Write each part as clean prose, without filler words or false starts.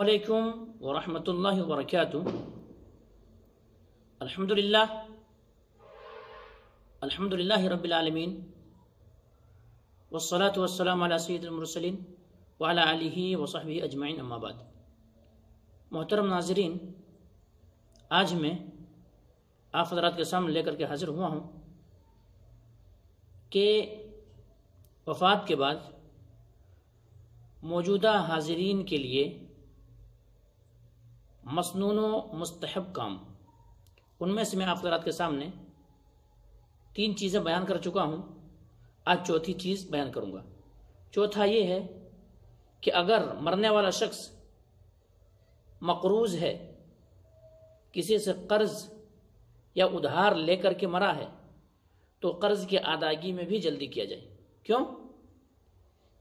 علیکم ورحمۃ اللہ وبرکاتہ۔ الحمدللہ رب العالمین والصلاة والسلام علی سید المرسلین وعلی آلہ وصحبہ اجمعین، اما بعد۔ محترم ناظرین، آج میں آپ حضرات کے سامنے لے کر کے حاضر ہوا ہوں کہ وفات کے بعد موجودہ حاضرین کے لیے مسنون و مستحب کام، ان میں سے میں آپ حضرات کے سامنے 3 چیزیں بیان کر چکا ہوں۔ آج چوتھی چیز بیان کروں گا۔ چوتھا یہ ہے کہ اگر مرنے والا شخص مقروض ہے، کسی سے قرض یا ادھار لے کر کے مرا ہے، تو قرض کی ادائیگی میں بھی جلدی کیا جائے۔ کیوں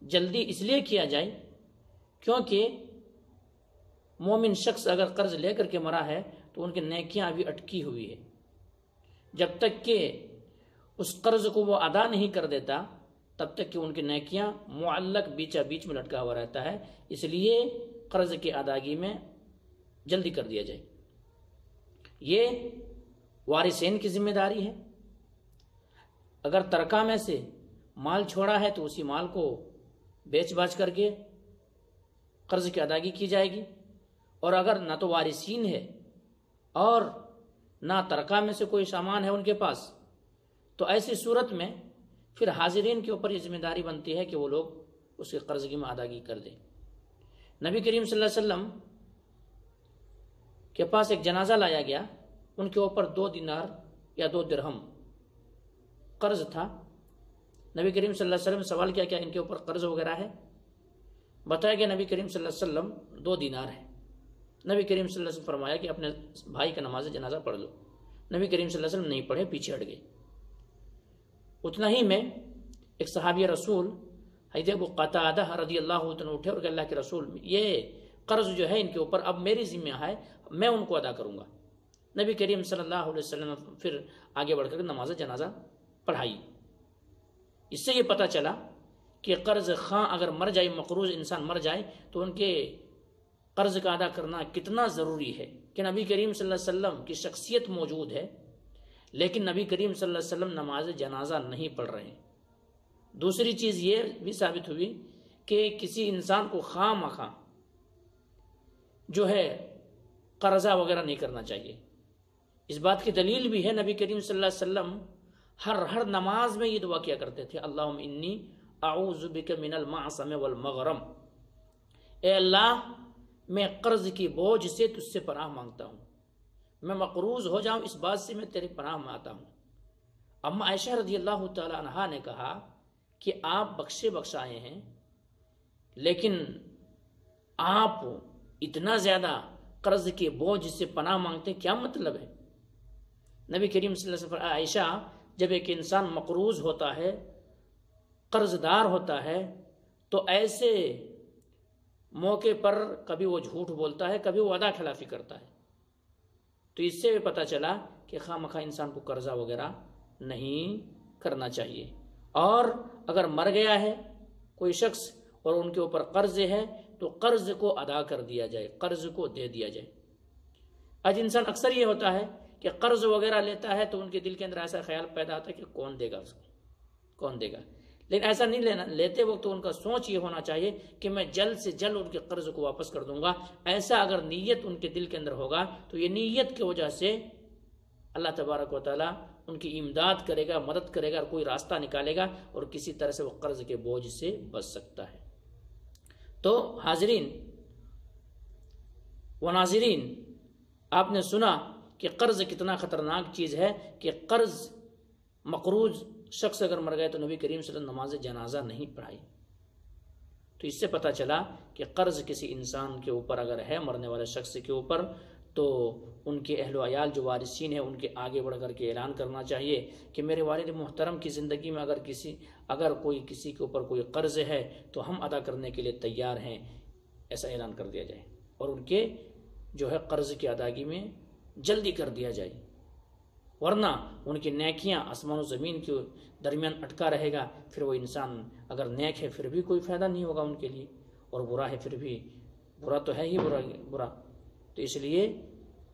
جلدی؟ اس لیے کیا جائے کیونکہ مومن شخص اگر قرض لے کر کے مرا ہے تو ان کی نیکیاں ابھی اٹکی ہوئی ہے۔ جب تک کہ اس قرض کو وہ ادا نہیں کر دیتا تب تک کہ ان کی نیکیاں معلق بیچا بیچ میں لٹکا ہوا رہتا ہے۔ اس لیے قرض کی ادائیگی میں جلدی کر دیا جائے۔ یہ وارثین کی ذمہ داری ہے۔ اگر ترکہ میں سے مال چھوڑا ہے تو اسی مال کو بیچ باچ کر کے قرض کی ادائیگی کی جائے گی، اور اگر نہ تو وارثین ہے اور نہ ترکہ میں سے کوئی سامان ہے ان کے پاس، تو ایسی صورت میں پھر حاضرین کے اوپر یہ ذمہ داری بنتی ہے کہ وہ لوگ اس کی قرض کی میں ادائیگی کر دیں۔ نبی کریم صلی اللہ علیہ وسلم کے پاس ایک جنازہ لایا گیا، ان کے اوپر 2 دینار یا 2 درہم قرض تھا۔ نبی کریم صلی اللہ علیہ وسلم نے سوال کیا ان کے اوپر قرض وغیرہ ہے؟ بتایا کہ نبی کریم صلی اللہ علیہ وسلم 2 دینار ہے۔ نبی کریم صلی اللہ علیہ وسلم فرمایا کہ اپنے بھائی کا نماز جنازہ پڑھ لو۔ نبی کریم صلی اللہ علیہ وسلم نہیں پڑھے، پیچھے ہٹ گئے۔ اتنا ہی میں ایک صحابی رسول حضرت ابو قتادہ رضی اللہ عنہ اٹھے اور کہ اللہ کے رسول، یہ قرض جو ہے ان کے اوپر اب میری ذمہ ہے، میں ان کو ادا کروں گا۔ نبی کریم صلی اللہ علیہ وسلم پھر آگے بڑھ کر نماز جنازہ پڑھائی۔ اس سے یہ پتہ چلا کہ قرض خواہ اگر مر جائے، مقروض انسان مر جائے، تو ان کے قرض کا ادا کرنا کتنا ضروری ہے کہ نبی کریم صلی اللہ علیہ وسلم کی شخصیت موجود ہے لیکن نبی کریم صلی اللہ علیہ وسلم نماز جنازہ نہیں پڑھ رہے ہیں۔ دوسری چیز یہ بھی ثابت ہوئی کہ کسی انسان کو خواہ مخواہ جو ہے قرضہ وغیرہ نہیں کرنا چاہیے۔ اس بات کی دلیل بھی ہے، نبی کریم صلی اللہ علیہ وسلم ہر نماز میں یہ دعا کیا کرتے تھے، اللہم انی اعوذ بک من المعصم والمغرم، اے اللہ میں قرض کی بوجھ سے تجھ سے پناہ مانگتا ہوں، میں مقروض ہو جاؤں اس بات سے میں تیری پناہ میں آتا ہوں۔ اما عائشہ رضی اللہ تعالی عنہا نے کہا کہ آپ بخشے بخشائے ہیں لیکن آپ اتنا زیادہ قرض کے بوجھ سے پناہ مانگتے ہیں، کیا مطلب ہے؟ نبی کریم صلی اللہ علیہ وسلم، عائشہ جب ایک انسان مقروض ہوتا ہے، قرض دار ہوتا ہے، تو ایسے موقع پر کبھی وہ جھوٹ بولتا ہے، کبھی وہ وعدہ خلافی کرتا ہے۔ تو اس سے پتہ چلا کہ خواہ مخواہ انسان کو قرضہ وغیرہ نہیں کرنا چاہیے۔ اور اگر مر گیا ہے کوئی شخص اور ان کے اوپر قرض ہے تو قرض کو ادا کر دیا جائے، قرض کو دے دیا جائے۔ آج انسان اکثر یہ ہوتا ہے کہ قرض وغیرہ لیتا ہے تو ان کے دل کے اندر ایسا خیال پیدا ہوتا ہے کہ کون دے گا اس کو، کون دے گا۔ لیکن ایسا نہیں لینا، لیتے وقت ان کا سوچ یہ ہونا چاہیے کہ میں جلد سے جلد ان کے قرض کو واپس کر دوں گا۔ ایسا اگر نیت ان کے دل کے اندر ہوگا تو یہ نیت کی وجہ سے اللہ تبارک و تعالیٰ ان کی امداد کرے گا، مدد کرے گا اور کوئی راستہ نکالے گا اور کسی طرح سے وہ قرض کے بوجھ سے بچ سکتا ہے۔ تو حاضرین و ناظرین، آپ نے سنا کہ قرض کتنا خطرناک چیز ہے کہ قرض مقروض شخص اگر مر گئے تو نبی کریم صلی اللہ علیہ وسلم نماز جنازہ نہیں پڑھائی۔ تو اس سے پتہ چلا کہ قرض کسی انسان کے اوپر اگر ہے، مرنے والے شخص کے اوپر، تو ان کے اہل و عیال جو وارثین ہیں ان کے آگے بڑھ کر کے اعلان کرنا چاہیے کہ میرے والد محترم کی زندگی میں اگر کوئی کسی کے اوپر کوئی قرض ہے تو ہم ادا کرنے کے لیے تیار ہیں، ایسا اعلان کر دیا جائے اور ان کے جو ہے قرض کی ادائیگی میں جلدی کر دیا جائے، ورنہ ان کی نیکیاں آسمان و زمین کے درمیان اٹکا رہے گا۔ پھر وہ انسان اگر نیک ہے پھر بھی کوئی فائدہ نہیں ہوگا ان کے لیے، اور برا ہے پھر بھی برا تو ہے ہی برا، تو اس لیے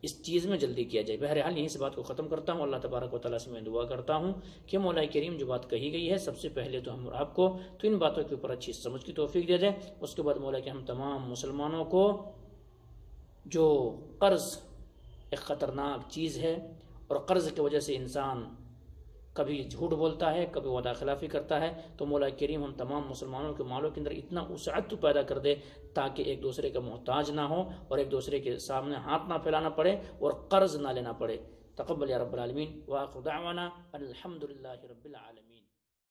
اس چیز میں جلدی کیا جائے۔ بہرحال یہیں سے بات کو ختم کرتا ہوں۔ اللہ تبارک و تعالیٰ سے میں دعا کرتا ہوں کہ مولا کریم جو بات کہی گئی ہے سب سے پہلے تو ہم اور آپ کو تو ان باتوں کے اوپر اچھی سمجھ کی توفیق دے جائے، اس کے بعد مولا کہ ہم تمام مسلمانوں کو جو قرض ایک خطرناک چیز ہے، اور قرض کی وجہ سے انسان کبھی جھوٹ بولتا ہے، کبھی وعدہ خلافی کرتا ہے، تو مولا کریم ہم تمام مسلمانوں کے مالوں کے اندر اتنا وسعت پیدا کر دے تاکہ ایک دوسرے کا محتاج نہ ہو اور ایک دوسرے کے سامنے ہاتھ نہ پھیلانا پڑے اور قرض نہ لینا پڑے۔ تقبل یا رب العالمین، وآخر دعوانا الحمدللہ رب العالمین۔